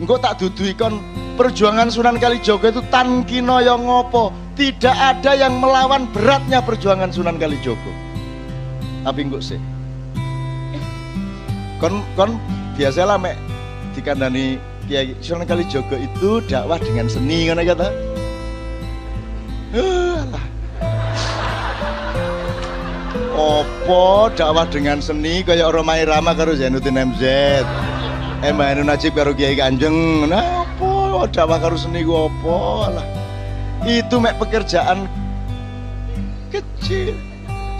Engko tak dudui kon perjuangan Sunan Kalijaga itu tan kinaya ngopo. Tidak ada yang melawan beratnya perjuangan Sunan Kalijaga. Tapi engko sih. Kon biasalah mek dikandani Kiai Sunan Kalijaga itu dakwah dengan seni ngono kata. Opo dakwah dengan seni kaya Romai Rama karo Zainuddin MZ. Mbah Ainun Najib karo Kiai Kanjeng. Nah, opo dakwah karo seni ku opo lah. Itu mek pekerjaan kecil.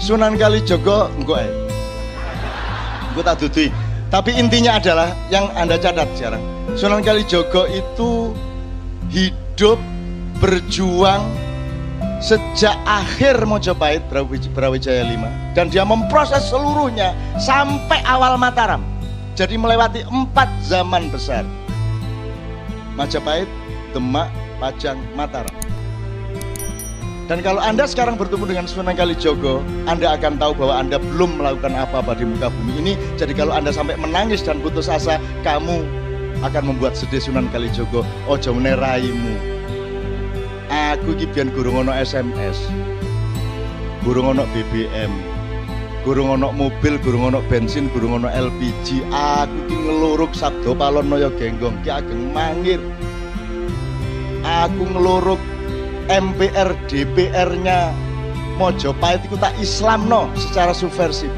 Sunan Kalijaga engko ae. Engko tak dudui. Tapi intinya adalah yang Anda catat sekarang. Sunan Kalijaga itu hidup berjuang sejak akhir Mojopahit Brawijaya 5 dan dia memproses seluruhnya sampai awal Mataram. Jadi melewati 4 zaman besar. Majapahit, Demak, Pajang, Mataram. Dan kalau Anda sekarang bertemu dengan Sunan Kalijaga, Anda akan tahu bahwa Anda belum melakukan apa-apa di muka bumi ini. Jadi kalau Anda sampai menangis dan putus asa, kamu akan membuat sedih Sunan Kalijaga. Ojo meneh raimu. Aku iki biyen gurung ono SMS. Gurung ono BBM. Gurung ono mobil, gurung ono bensin, gurung ono LPG. Aku ki ngeluruk Sabdo Palon Naya Genggong ki ageng mangir. Aku ngeluruk MPR DPR-nya Mojopahit iku tak Islamno secara subversif.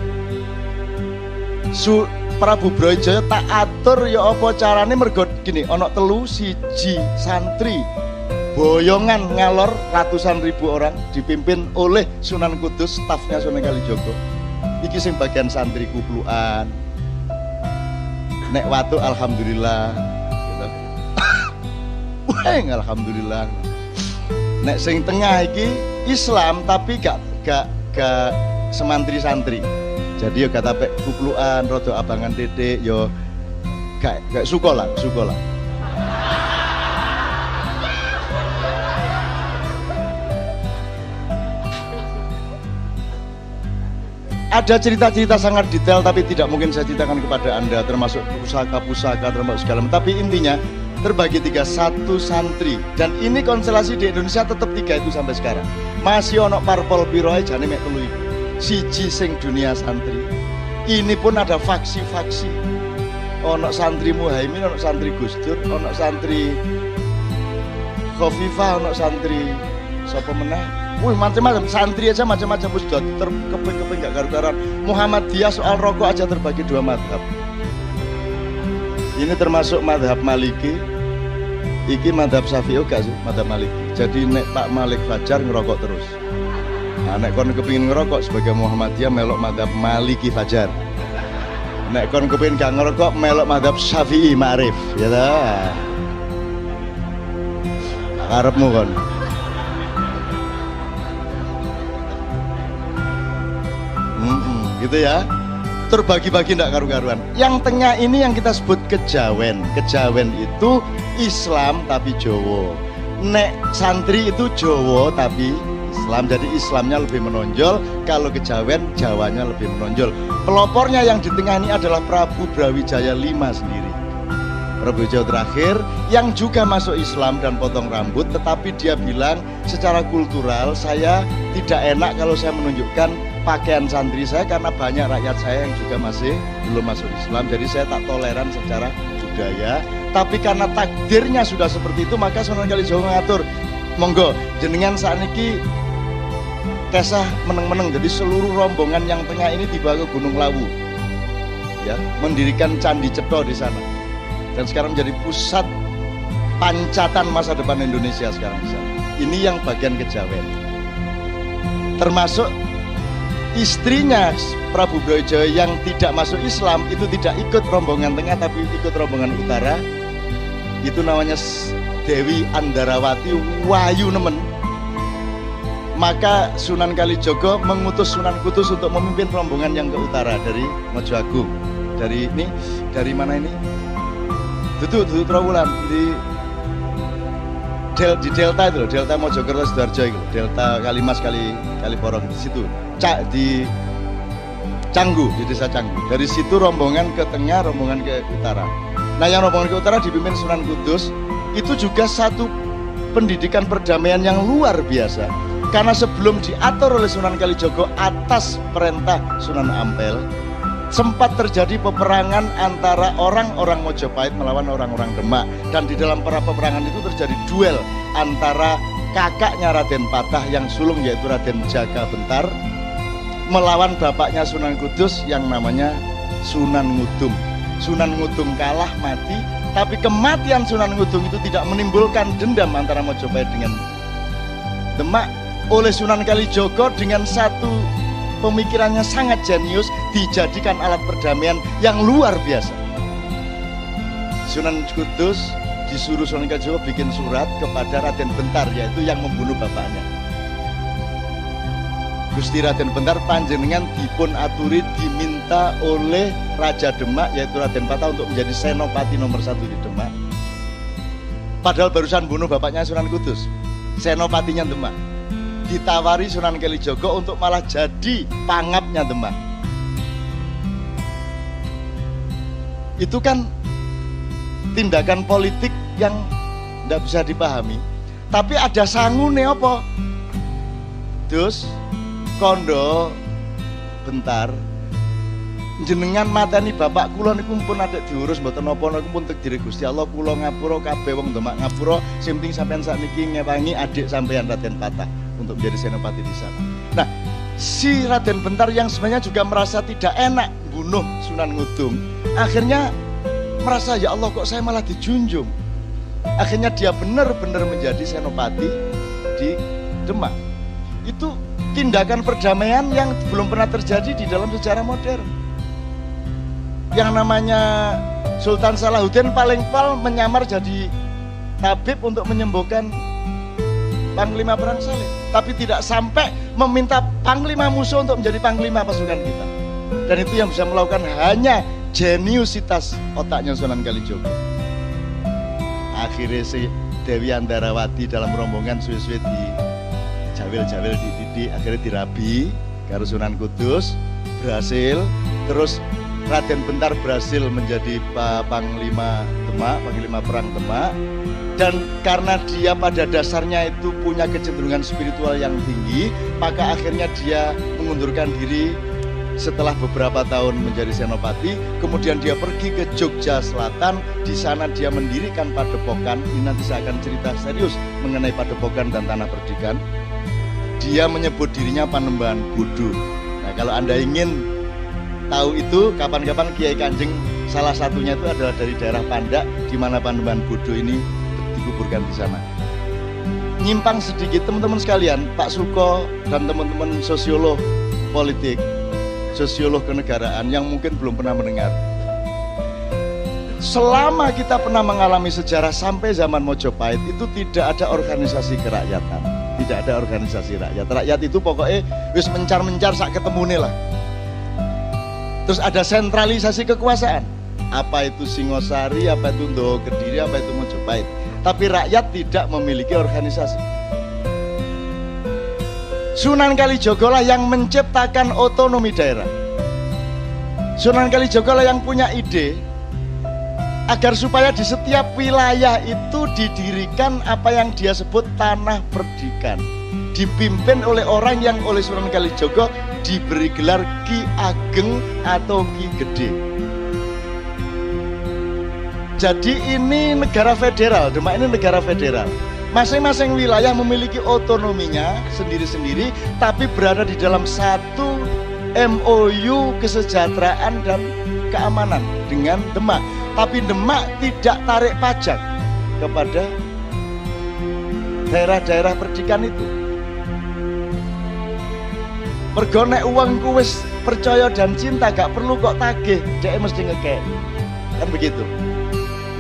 Prabu Brawijaya tak atur ya apa carane mergo gini, ana 3 siji santri boyongan ngalor ratusan ribu orang dipimpin oleh Sunan Kudus, stafnya Sunan Kalijaga. Iki sing bagian santri kuplukan. Nek watu alhamdulillah gitu. Weng alhamdulillah. Nek sing tengah iki Islam tapi gak semantri santri. Jadi yo gak tapek kuplukan, rada abangan titik yo gak suka lah. Ada cerita-cerita sangat detail tapi tidak mungkin saya ceritakan kepada Anda, termasuk pusaka-pusaka, termasuk segala macam. Tapi intinya terbagi 3, 1 santri, dan ini konstelasi di Indonesia tetap 3 itu sampai sekarang. Masih ono parpol piro ae jane mek 3.000. Siji sing dunia santri. Ini pun ada faksi-faksi. Ono santri Muhaimin, ono santri Gus Dur, ono santri Khofifah, ono santri sapa meneh? Wih, macam-macam santri aja macam-macam wis keping gak karu-karuan. Muhammadiyah soal rokok aja terbagi 2 madhab. Ini termasuk madhab Maliki. Iki madhab Syafi'i gak sih? Madhab Maliki. Jadi nek Pak Malik Fajar ngerokok terus. Nah, nek kon kepingin ngerokok sebagai Muhammadiyah melok madhab Maliki Fajar. Nek kon kepingin gak ngerokok melok madhab Syafi'i Ma'rif. Ya lah. Karepmu kon. Gitu ya, terbagi-bagi ndak karu-karuan. Yang tengah ini yang kita sebut kejawen. Kejawen itu Islam tapi Jawa. Nek santri itu Jawa tapi Islam, jadi Islamnya lebih menonjol. Kalau kejawen, Jawanya lebih menonjol. Pelopornya yang di tengah ini adalah Prabu Brawijaya 5 sendiri. Prabu Brawijaya terakhir yang juga masuk Islam dan potong rambut, tetapi dia bilang secara kultural saya tidak enak kalau saya menunjukkan pakaian santri saya karena banyak rakyat saya yang juga masih belum masuk Islam, jadi saya tak toleran secara budaya. Tapi karena takdirnya sudah seperti itu, maka Sunan Kalijaga mengatur, monggo jenengan sakniki kesah meneng-meneng, jadi seluruh rombongan yang tengah ini dibawa ke Gunung Lawu, ya, mendirikan Candi Cetha di sana, dan sekarang menjadi pusat pancatan masa depan Indonesia sekarang di sana. Ini yang bagian kejawen, termasuk istrinya Prabu Brawijaya yang tidak masuk Islam itu tidak ikut rombongan tengah tapi ikut rombongan utara. Itu namanya Dewi Andarawati Wayu Nemen. Maka Sunan Kalijaga mengutus Sunan Kudus untuk memimpin rombongan yang ke utara dari Mojo Agung. Dari ini, dari mana ini? Duduk Trawulan di delta itu loh, delta Mojokerto Sidoarjo itu, delta Kalimas Kaliporong di situ. Di Canggu, di desa Canggu. Dari situ rombongan ke tengah, rombongan ke utara. Nah, yang rombongan ke utara dipimpin Sunan Kudus itu juga satu pendidikan perdamaian yang luar biasa. Karena sebelum diatur oleh Sunan Kalijogo atas perintah Sunan Ampel, sempat terjadi peperangan antara orang-orang Mojopahit melawan orang-orang Demak. Dan di dalam peperangan itu terjadi duel antara kakaknya Raden Patah yang sulung yaitu Raden Jaka Bentar melawan bapaknya Sunan Kudus yang namanya Sunan Ngudung. Sunan Ngudung kalah mati, tapi kematian Sunan Ngudung itu tidak menimbulkan dendam antara Mojopahit dengan Demak. Oleh Sunan Kalijogo dengan satu pemikirannya sangat jenius dijadikan alat perdamaian yang luar biasa. Sunan Kudus disuruh Sunan Kalijogo bikin surat kepada Raden Bentar, yaitu yang membunuh bapaknya. Gusti Raden Bentar panjenengan dipun aturi diminta oleh Raja Demak yaitu Raden Patah untuk menjadi senopati nomor 1 di Demak. Padahal barusan bunuh bapaknya Sunan Kudus, senopatinya Demak. Ditawari Sunan Kalijogo untuk malah jadi pangapnya Demak. Itu kan tindakan politik yang tidak bisa dipahami. Tapi ada sangune apa? Dus kondo Bentar jenengan mateni bapak kula niku pun adek diurus mboten napa niku pun takdir Gusti Allah, kula ngapura kabeh wong Demak ngapura, sing penting sampean sakniki ngewangi adik sampean Raden Patah untuk menjadi senopati di sana. Nah, si Raden Bentar yang sebenarnya juga merasa tidak enak bunuh Sunan Ngudung, akhirnya merasa ya Allah kok saya malah dijunjung. Akhirnya dia benar-benar menjadi senopati di Demak. Itu tindakan perdamaian yang belum pernah terjadi di dalam sejarah modern. Yang namanya Sultan Salahuddin paling pol menyamar jadi tabib untuk menyembuhkan Panglima Perang Salib, tapi tidak sampai meminta Panglima musuh untuk menjadi Panglima pasukan kita. Dan itu yang bisa melakukan hanya jeniusitas otaknya Sunan Kalijogo. Akhirnya si Dewi Andarawati dalam rombongan suwe-suwe di jawil-jawil dididik, akhirnya dirabi karo Sunan Kudus, berhasil. Terus Raden Bentar berhasil menjadi Panglima Demak, Panglima Perang Demak. Dan karena dia pada dasarnya itu punya kecenderungan spiritual yang tinggi, maka akhirnya dia mengundurkan diri setelah beberapa tahun menjadi senopati. Kemudian dia pergi ke Jogja Selatan, di sana dia mendirikan padepokan. Ini nanti saya akan cerita serius mengenai padepokan dan tanah perdikan. Dia menyebut dirinya Panembahan Budu. Nah, kalau Anda ingin tahu itu, kapan-kapan Kiai Kanjeng salah satunya itu adalah dari daerah Pandak, di mana Panembahan Budu ini dikuburkan di sana. Nyimpang sedikit teman-teman sekalian, Pak Suko dan teman-teman sosiolog politik, sosiolog kenegaraan yang mungkin belum pernah mendengar. Selama kita pernah mengalami sejarah sampai zaman Mojopahit itu tidak ada organisasi kerakyatan, tidak ada organisasi rakyat. Rakyat itu pokoknya wis mencar-mencar sak ketemune lah. Terus ada sentralisasi kekuasaan. Apa itu Singosari, apa itu Ndowo Kediri, apa itu Mojopahit. Tapi rakyat tidak memiliki organisasi. Sunan Kalijogo lah yang menciptakan otonomi daerah. Sunan Kalijogo lah yang punya ide agar supaya di setiap wilayah itu didirikan apa yang dia sebut tanah perdikan, dipimpin oleh orang yang oleh Sunan Kalijogo diberi gelar Ki Ageng atau Ki Gede. Jadi ini negara federal, Demak ini negara federal. Masing-masing wilayah memiliki otonominya sendiri-sendiri, tapi berada di dalam satu MOU kesejahteraan dan keamanan dengan Demak. Tapi Demak tidak tarik pajak kepada daerah-daerah perdikan itu. Mergo nek uangku wis percaya dan cinta gak perlu kok tagih, dhek mesti ngekek. Kan begitu.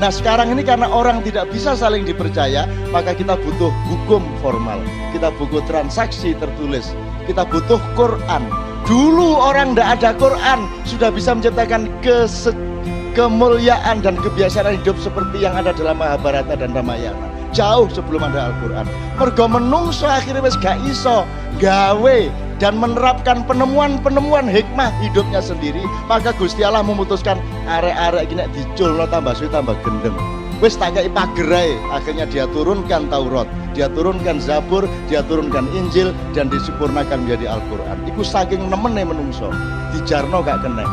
Nah sekarang ini karena orang tidak bisa saling dipercaya, maka kita butuh hukum formal, kita butuh transaksi tertulis, kita butuh Quran. Dulu orang tidak ada Quran sudah bisa menciptakan kemuliaan dan kebiasaan hidup seperti yang ada dalam Mahabharata dan Ramayana. Jauh sebelum ada Al-Quran. Mergo menungso akhirnya wis gak iso gawe dan menerapkan penemuan-penemuan hikmah hidupnya sendiri, maka Gusti Allah memutuskan arek-arek gini diculno tambah suwi tambah gendeng. Wis tak kei pagerai, akhirnya dia turunkan Taurat, dia turunkan Zabur, dia turunkan Injil, dan disempurnakan menjadi Al-Quran. Iku saking nemene menungso, dijarno gak kena,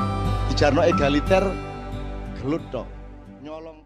dijarno egaliter, gelut tok, nyolong.